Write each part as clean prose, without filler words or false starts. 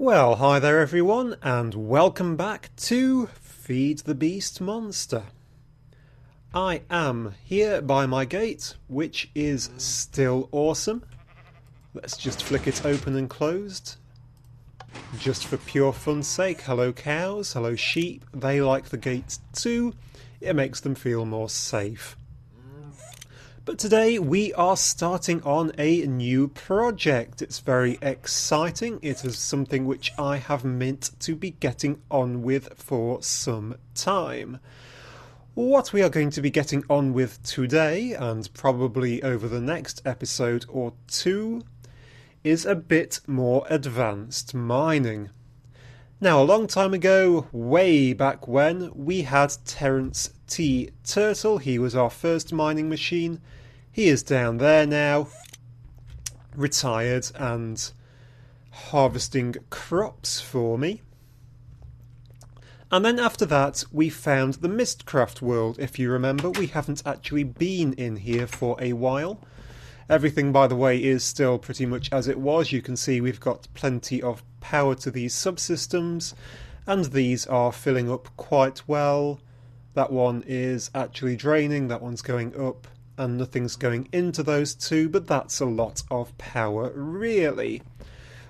Well, hi there everyone, and welcome back to Feed the Beast Monster. I am here by my gate, which is still awesome. Let's just flick it open and closed. Just for pure fun's sake. Hello cows, hello sheep, they like the gate too. It makes them feel more safe. But today we are starting on a new project. It's very exciting. It is something which I have meant to be getting on with for some time. What we are going to be getting on with today, and probably over the next episode or two, is a bit more advanced mining. Now, a long time ago, way back when, we had Terence T. Turtle. He was our first mining machine. He is down there now, retired and harvesting crops for me. And then after that, we found the Mistcraft world. If you remember, we haven't actually been in here for a while. Everything, by the way, is still pretty much as it was. You can see we've got plenty of power to these subsystems, and these are filling up quite well. That one is actually draining, that one's going up, and nothing's going into those two, but that's a lot of power, really.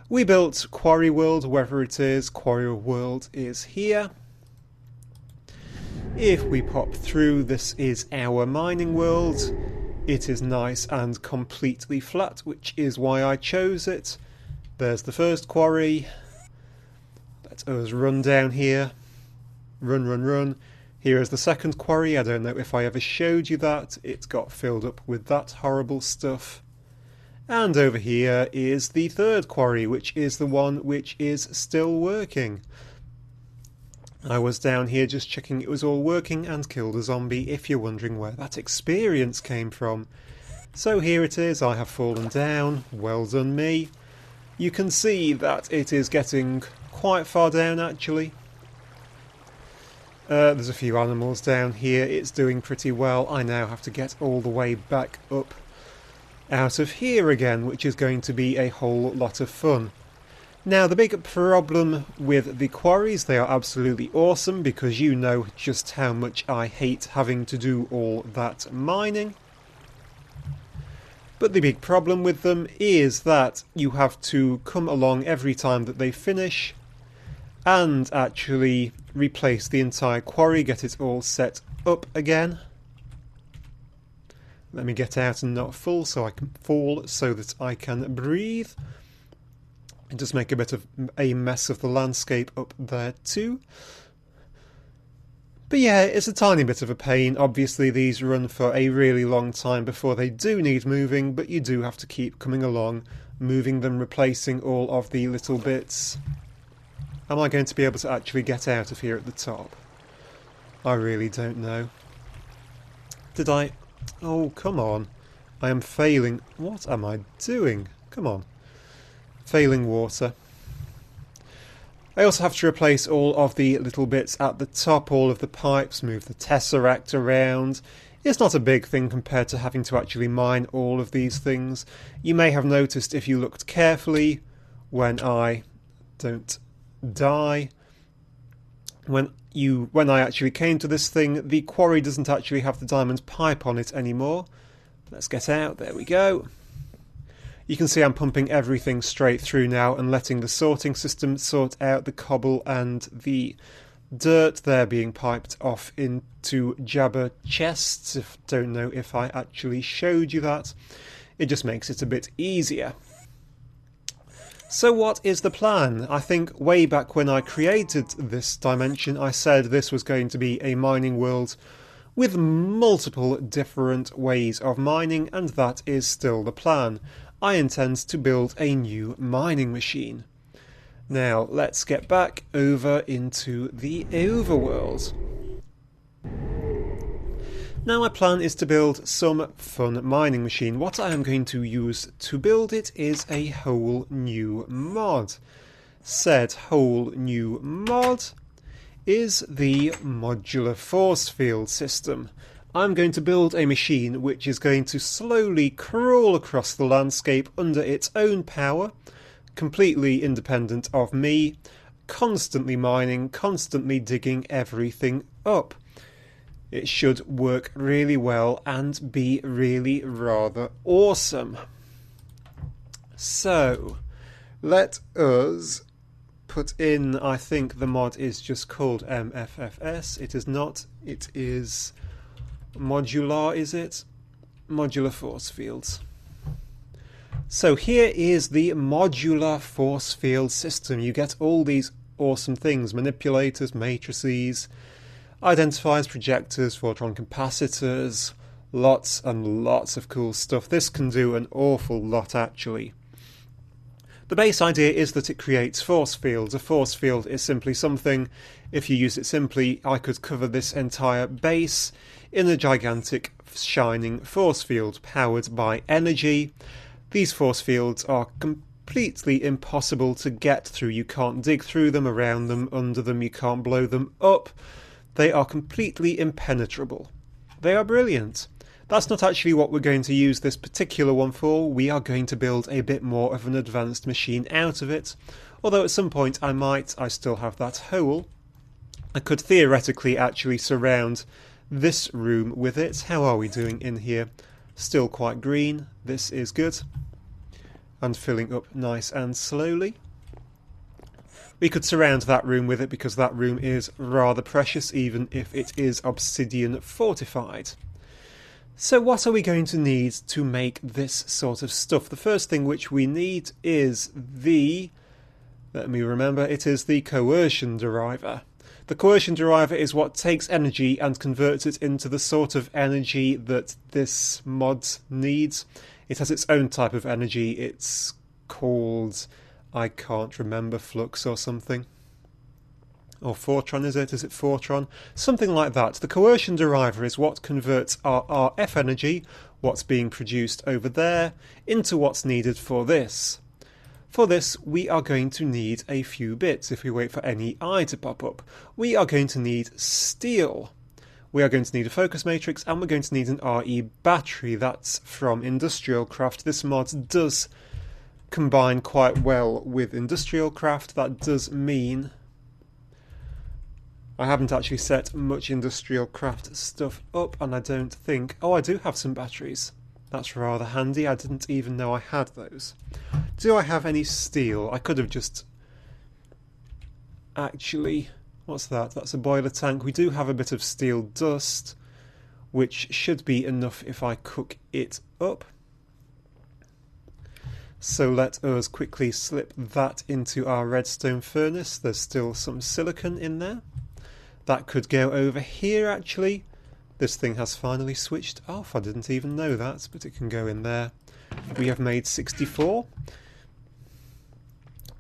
We built Quarry World, wherever it is. Quarry World is here. If we pop through, this is our mining world. It is nice and completely flat, which is why I chose it. There's the first quarry. Let us run down here. Run, run, run. Here is the second quarry. I don't know if I ever showed you that. It got filled up with that horrible stuff. And over here is the third quarry, which is the one which is still working. I was down here just checking it was all working and killed a zombie, if you're wondering where that experience came from. So here it is. I have fallen down. Well done me. You can see that it is getting quite far down, actually. There's a few animals down here. It's doing pretty well. I now have to get all the way back up out of here again, which is going to be a whole lot of fun. Now, the big problem with the quarries, they are absolutely awesome because you know just how much I hate having to do all that mining. But the big problem with them is that you have to come along every time that they finish and actually replace the entire quarry, get it all set up again. Let me get out and not fall so that I can breathe. And just make a bit of a mess of the landscape up there too. But yeah, it's a tiny bit of a pain. Obviously these run for a really long time before they do need moving, but you do have to keep coming along, moving them, replacing all of the little bits. Am I going to be able to actually get out of here at the top? I really don't know. Did I? Oh, come on. I am failing. What am I doing? Come on. Failing water. I also have to replace all of the little bits at the top, all of the pipes, move the tesseract around. It's not a big thing compared to having to actually mine all of these things. You may have noticed if you looked carefully when I don't die. When I actually came to this thing, the quarry doesn't actually have the diamond pipe on it anymore. Let's get out. There we go. You can see I'm pumping everything straight through now and letting the sorting system sort out the cobble and the dirt. They're being piped off into jabber chests. Don't know if I actually showed you that. It just makes it a bit easier. So what is the plan? I think way back when I created this dimension, I said this was going to be a mining world with multiple different ways of mining, and that is still the plan. I intend to build a new mining machine. Now, let's get back over into the overworld. Now my plan is to build some fun mining machine. What I am going to use to build it is a whole new mod. Said whole new mod is the modular force field system. I'm going to build a machine which is going to slowly crawl across the landscape under its own power, completely independent of me, constantly mining, constantly digging everything up. It should work really well and be really rather awesome. So, let us put in, I think the mod is just called MFFS. It is not, it is modular, is it? Modular force fields. So here is the modular force field system. You get all these awesome things: manipulators, matrices, identifiers, projectors, photon capacitors, lots and lots of cool stuff. This can do an awful lot actually. The base idea is that it creates force fields. A force field is simply something, if you use it simply, I could cover this entire base in a gigantic shining force field powered by energy. These force fields are completely impossible to get through. You can't dig through them, around them, under them, you can't blow them up. They are completely impenetrable. They are brilliant. That's not actually what we're going to use this particular one for. We are going to build a bit more of an advanced machine out of it. Although at some point I still have that hole. I could theoretically actually surround this room with it. How are we doing in here? Still quite green. This is good. And filling up nice and slowly. We could surround that room with it because that room is rather precious, even if it is obsidian fortified. So what are we going to need to make this sort of stuff? The first thing which we need is let me remember, it is the coercion deriver. The coercion deriver is what takes energy and converts it into the sort of energy that this mod needs. It has its own type of energy. It's called, I can't remember, flux or something. Or Fortron, is it? Is it Fortron? Something like that. The coercion deriver is what converts our RF energy, what's being produced over there, into what's needed for this. For this, we are going to need a few bits if we wait for any eye to pop up. We are going to need steel. We are going to need a focus matrix, and we're going to need an RE battery. That's from Industrial Craft. This mod does combine quite well with Industrial Craft. That does mean I haven't actually set much Industrial Craft stuff up, and I don't think... Oh, I do have some batteries. That's rather handy. I didn't even know I had those. Do I have any steel? I could have just... Actually, what's that? That's a boiler tank. We do have a bit of steel dust, which should be enough if I cook it up. So let us quickly slip that into our redstone furnace. There's still some silicon in there. That could go over here, actually. This thing has finally switched off. I didn't even know that, but it can go in there. We have made 64,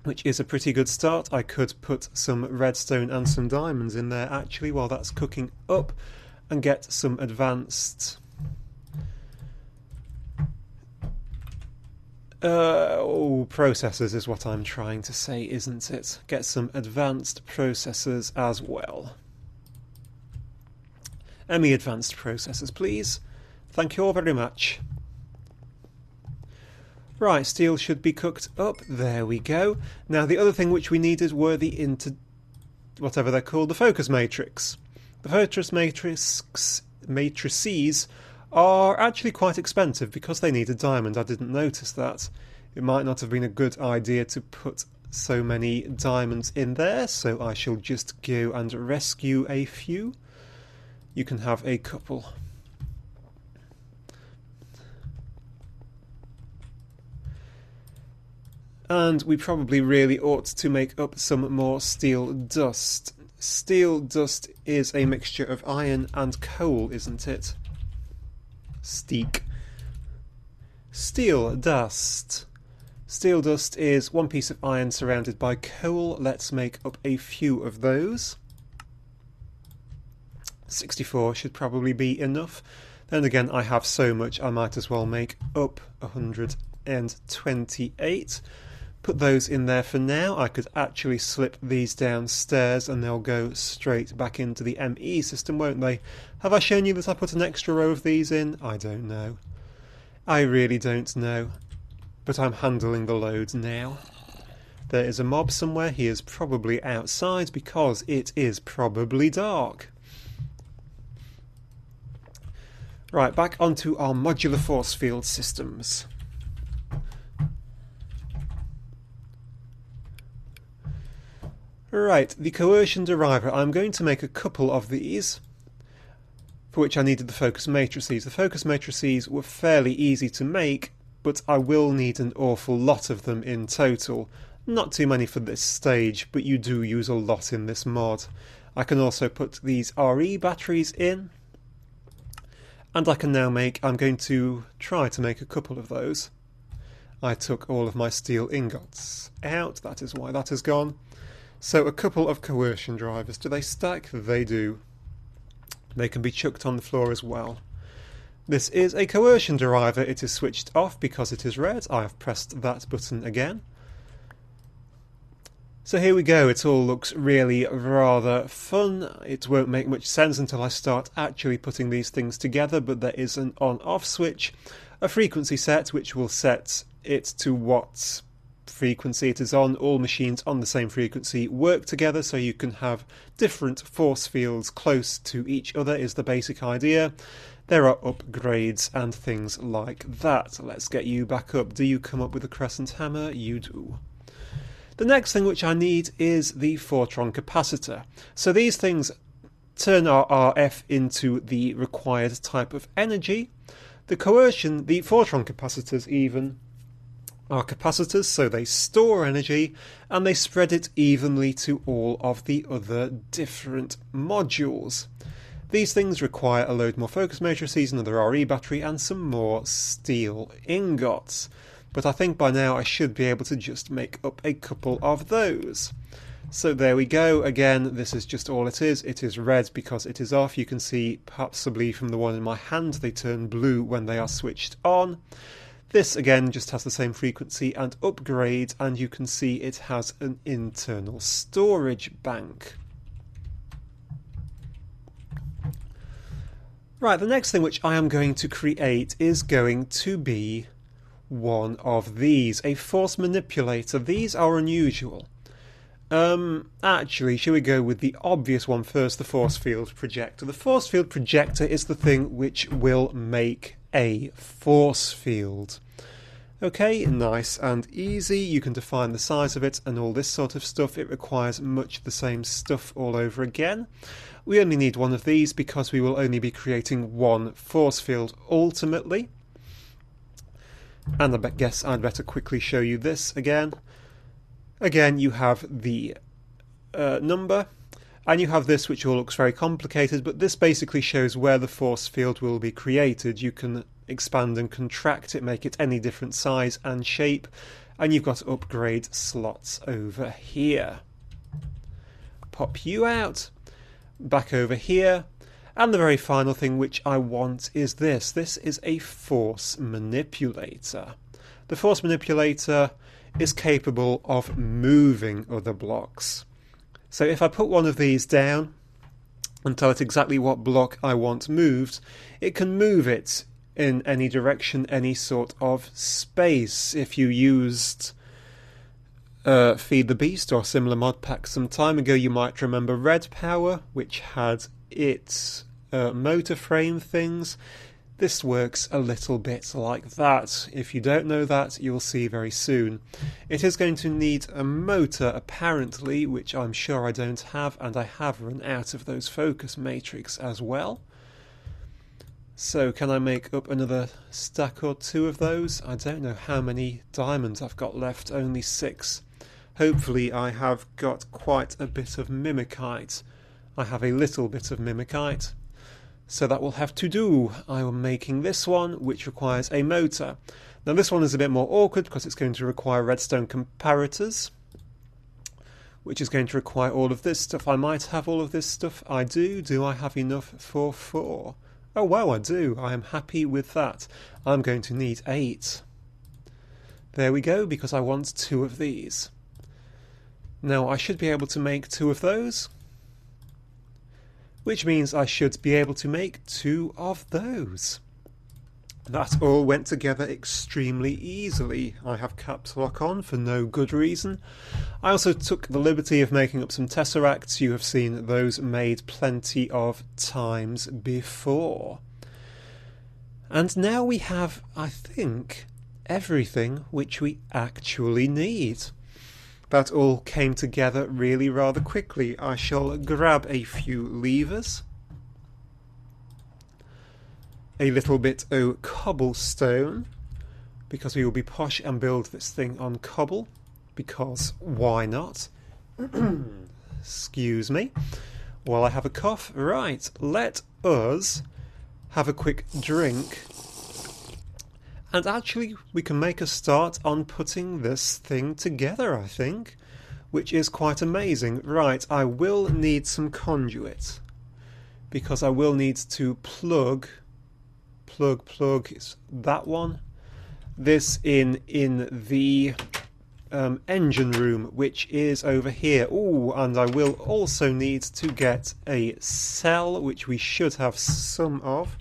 which is a pretty good start. I could put some redstone and some diamonds in there, actually, while that's cooking up, and get some advanced... processors is what I'm trying to say, isn't it? Get some advanced processors as well. ME advanced processors, please. Thank you all very much. Right, steel should be cooked up. There we go. Now, the other thing which we needed were the whatever they're called, the focus matrix. The focus matrices are actually quite expensive because they need a diamond. I didn't notice that. It might not have been a good idea to put so many diamonds in there, so I shall just go and rescue a few. You can have a couple. And we probably really ought to make up some more steel dust. Steel dust is a mixture of iron and coal, isn't it? Steak. Steel dust. Steel dust is one piece of iron surrounded by coal. Let's make up a few of those. 64 should probably be enough. Then again, I have so much I might as well make up 128. Put those in there for now. I could actually slip these downstairs and they'll go straight back into the ME system, won't they? Have I shown you that I put an extra row of these in? I don't know. I really don't know. But I'm handling the load now. There is a mob somewhere. He is probably outside because it is probably dark. Right, back onto our modular force field systems. Right, the coercion deriver. I'm going to make a couple of these, for which I needed the focus matrices. The focus matrices were fairly easy to make, but I will need an awful lot of them in total. Not too many for this stage, but you do use a lot in this mod. I can also put these RE batteries in, and I can now I'm going to try to make a couple of those. I took all of my steel ingots out, that is why that has gone. So a couple of coercion drivers. Do they stack? They do. They can be chucked on the floor as well. This is a coercion driver. It is switched off because it is red. I have pressed that button again. So here we go. It all looks really rather fun. It won't make much sense until I start actually putting these things together, but there is an on-off switch, a frequency set which will set it to what frequency it is on. All machines on the same frequency work together, so you can have different force fields close to each other is the basic idea. There are upgrades and things like that. Let's get you back up. Do you come up with a crescent hammer? You do. The next thing which I need is the Fortron capacitor. So these things turn our RF into the required type of energy. The coercion, the Fortron capacitors even, are capacitors, so they store energy and they spread it evenly to all of the other different modules. These things require a load more focus matrices, another RE battery and some more steel ingots. But I think by now I should be able to just make up a couple of those. So there we go. Again, this is just all it is. It is red because it is off. You can see possibly from the one in my hand they turn blue when they are switched on. This again just has the same frequency and upgrade, and you can see it has an internal storage bank. Right, the next thing which I am going to create is going to be one of these, a force manipulator. These are unusual. Actually, shall we go with the obvious one first, the force field projector. The force field projector is the thing which will make a force field. Okay, nice and easy. You can define the size of it and all this sort of stuff. It requires much the same stuff all over again. We only need one of these because we will only be creating one force field ultimately. And I guess I'd better quickly show you this again. Again, you have the number, and you have this which all looks very complicated, but this basically shows where the force field will be created. You can expand and contract it, make it any different size and shape, and you've got upgrade slots over here. Pop you out, back over here, and the very final thing which I want is this. This is a force manipulator. The force manipulator is capable of moving other blocks. So if I put one of these down and tell it exactly what block I want moved, it can move it in any direction, any sort of space. If you used Feed the Beast or similar mod packs some time ago, you might remember Red Power, which had its motor frame things. This works a little bit like that. If you don't know that, you'll see very soon. It is going to need a motor, apparently, which I'm sure I don't have, and I have run out of those focus matrix as well. So can I make up another stack or two of those? I don't know how many diamonds I've got left, only 6. Hopefully I have got quite a bit of mimikite. I have a little bit of mimikite. So that will have to do. I am making this one, which requires a motor. Now this one is a bit more awkward because it's going to require redstone comparators, which is going to require all of this stuff. I might have all of this stuff. I do. Do I have enough for 4? Oh wow, I do. I am happy with that. I'm going to need 8. There we go, because I want 2 of these. Now I should be able to make 2 of those, which means I should be able to make 2 of those. That all went together extremely easily. I have caps lock on for no good reason. I also took the liberty of making up some tesseracts. You have seen those made plenty of times before. And now we have, I think, everything which we actually need. That all came together really rather quickly. I shall grab a few levers, a little bit of cobblestone, because we will be posh and build this thing on cobble, because why not? Excuse me while I have a cough. Right, let us have a quick drink, and actually we can make a start on putting this thing together, I think, which is quite amazing. Right, I will need some conduit, because I will need to plug is that one, this in the engine room, which is over here. Ooh, and I will also need to get a cell, which we should have some of,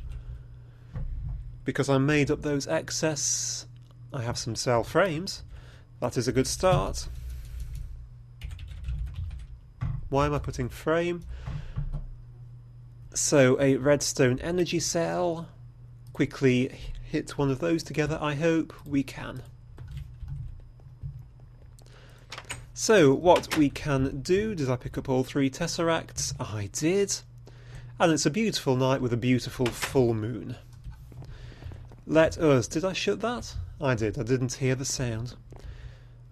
because I made up those excess. I have some cell frames. That is a good start. Why am I putting frame? So a redstone energy cell. Quickly hit one of those together. I hope we can. So what we can do, did I pick up all 3 tesseracts? I did. And it's a beautiful night with a beautiful full moon. Let us, did I shut that? I did, I didn't hear the sound.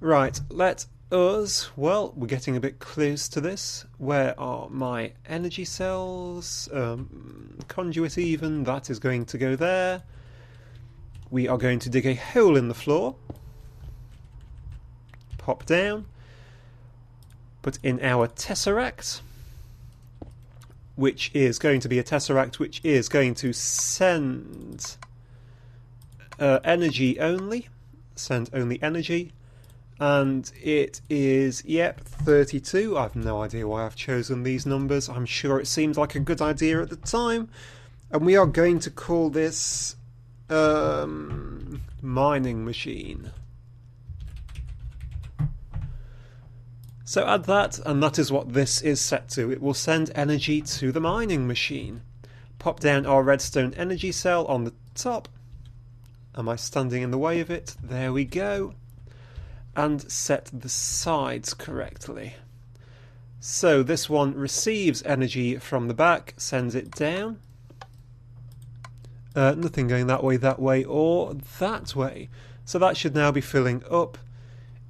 Right, let us, well, we're getting a bit close to this. Where are my energy cells? Conduit even, that is going to go there. We are going to dig a hole in the floor. Pop down. Put in our tesseract, which is going to be a tesseract which is going to send energy only. Send only energy. And it is, yep, 32. I've no idea why I've chosen these numbers. I'm sure it seemed like a good idea at the time. And we are going to call this mining machine. So add that, and that is what this is set to. It will send energy to the mining machine. Pop down our redstone energy cell on the top. Am I standing in the way of it? There we go. And set the sides correctly. So this one receives energy from the back, sends it down. Nothing going that way, or that way. So that should now be filling up.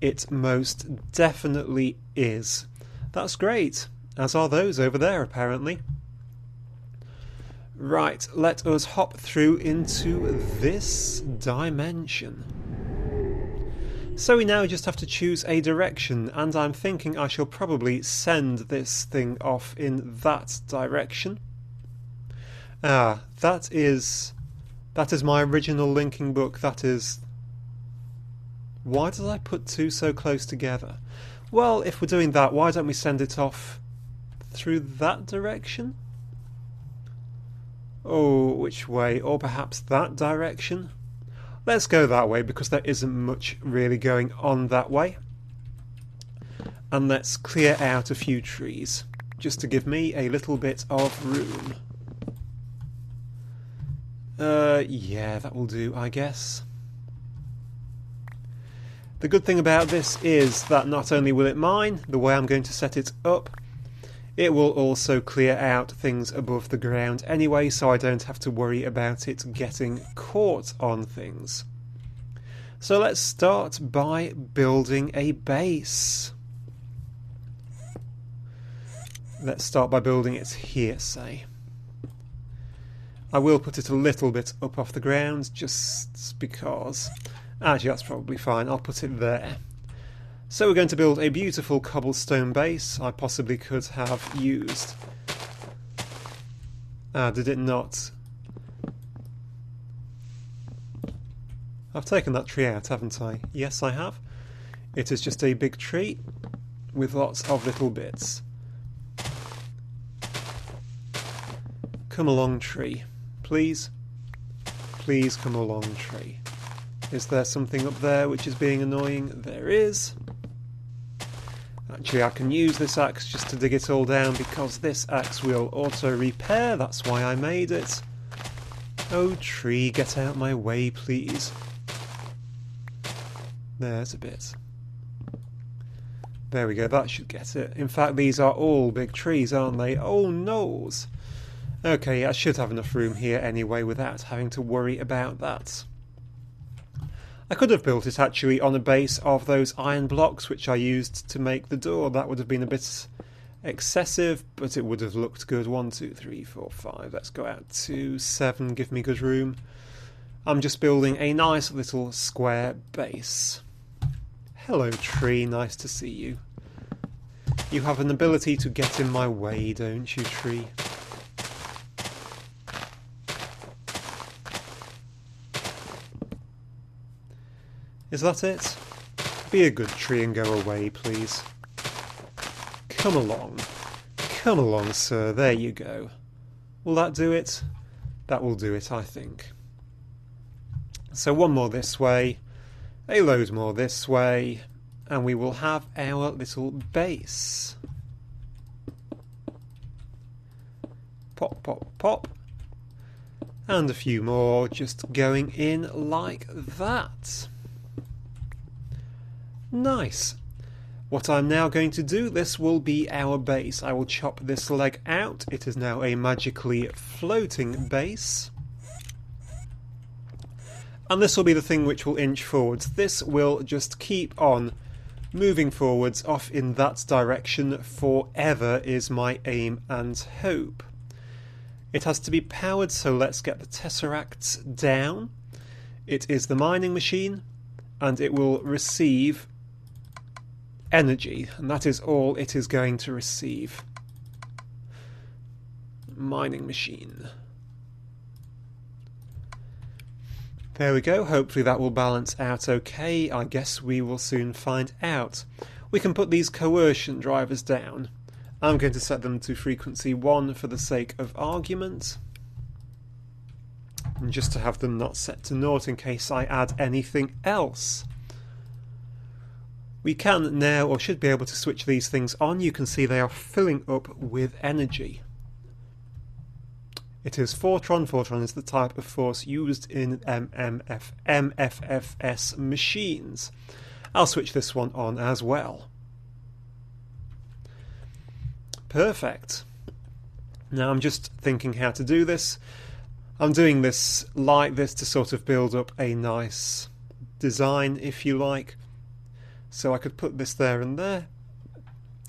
It most definitely is. That's great, as are those over there apparently. Right, let us hop through into this dimension. So we now just have to choose a direction, and I'm thinking I shall probably send this thing off in that direction. Ah, that is my original linking book. That is... Why did I put 2 so close together? Well, if we're doing that, why don't we send it off through that direction? Oh, which way? Or perhaps that direction? Let's go that way, because there isn't much really going on that way. And let's clear out a few trees, just to give me a little bit of room. Yeah, that will do, I guess. The good thing about this is that not only will it mine, the way I'm going to set it up, it will also clear out things above the ground anyway, so I don't have to worry about it getting caught on things. So let's start by building a base. Let's start by building it here, say. I will put it a little bit up off the ground, just because. Actually, that's probably fine. I'll put it there. So we're going to build a beautiful cobblestone base. I possibly could have used... did it not? I've taken that tree out, haven't I? Yes, I have. It is just a big tree with lots of little bits. Come along, tree. Please. Please come along, tree. Is there something up there which is being annoying? There is. Actually, I can use this axe just to dig it all down because this axe will auto-repair. That's why I made it. Oh, tree, get out my way, please. There's a bit. There we go, that should get it. In fact, these are all big trees, aren't they? Oh, noes! Okay, I should have enough room here anyway without having to worry about that. I could have built it actually on a base of those iron blocks which I used to make the door. That would have been a bit excessive, but it would have looked good. 1, 2, 3, 4, 5. Let's go out to 7, give me good room. I'm just building a nice little square base. Hello, tree, nice to see you. You have an ability to get in my way, don't you, tree? Is that it? Be a good tree and go away, please. Come along. Come along, sir. There you go. Will that do it? That will do it, I think. So one more this way, a load more this way, and we will have our little base. Pop, pop, pop. And a few more just going in like that. Nice. What I'm now going to do, this will be our base. I will chop this leg out. It is now a magically floating base. And this will be the thing which will inch forwards. This will just keep on moving forwards off in that direction forever is my aim and hope. It has to be powered, so let's get the tesseracts down. It is the mining machine, and it will receive energy, and that is all it is going to receive. Mining machine. There we go, hopefully that will balance out okay. I guess we will soon find out. We can put these coercion drivers down. I'm going to set them to frequency 1 for the sake of argument. And just to have them not set to 0 in case I add anything else. We can now, or should be able to switch these things on. You can see they are filling up with energy. It is Fortron. Fortron is the type of force used in MFFS machines. I'll switch this one on as well. Perfect. Now I'm just thinking how to do this. I'm doing this like this to sort of build up a nice design, if you like. So I could put this there and there.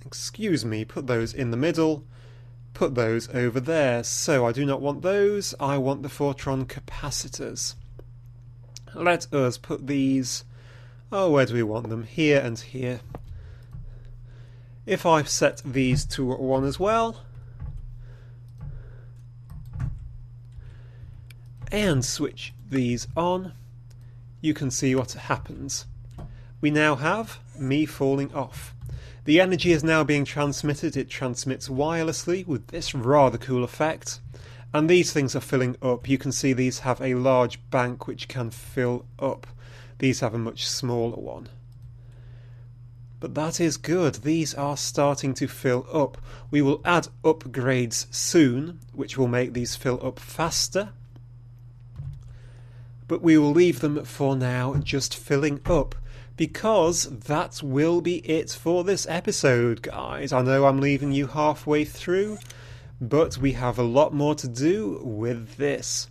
Excuse me, put those in the middle. Put those over there. So I do not want those. I want the Fortron capacitors. Let us put these... Oh, where do we want them? Here and here. If I set these to 1 as well, and switch these on, you can see what happens. We now have me falling off. The energy is now being transmitted. It transmits wirelessly with this rather cool effect. And these things are filling up. You can see these have a large bank which can fill up. These have a much smaller one. But that is good. These are starting to fill up. We will add upgrades soon, which will make these fill up faster. But we will leave them for now just filling up, because that will be it for this episode, guys. I know I'm leaving you halfway through, but we have a lot more to do with this.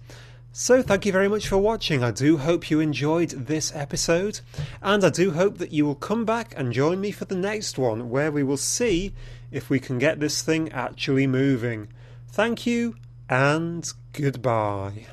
So thank you very much for watching. I do hope you enjoyed this episode, and I do hope that you will come back and join me for the next one, where we will see if we can get this thing actually moving. Thank you, and goodbye.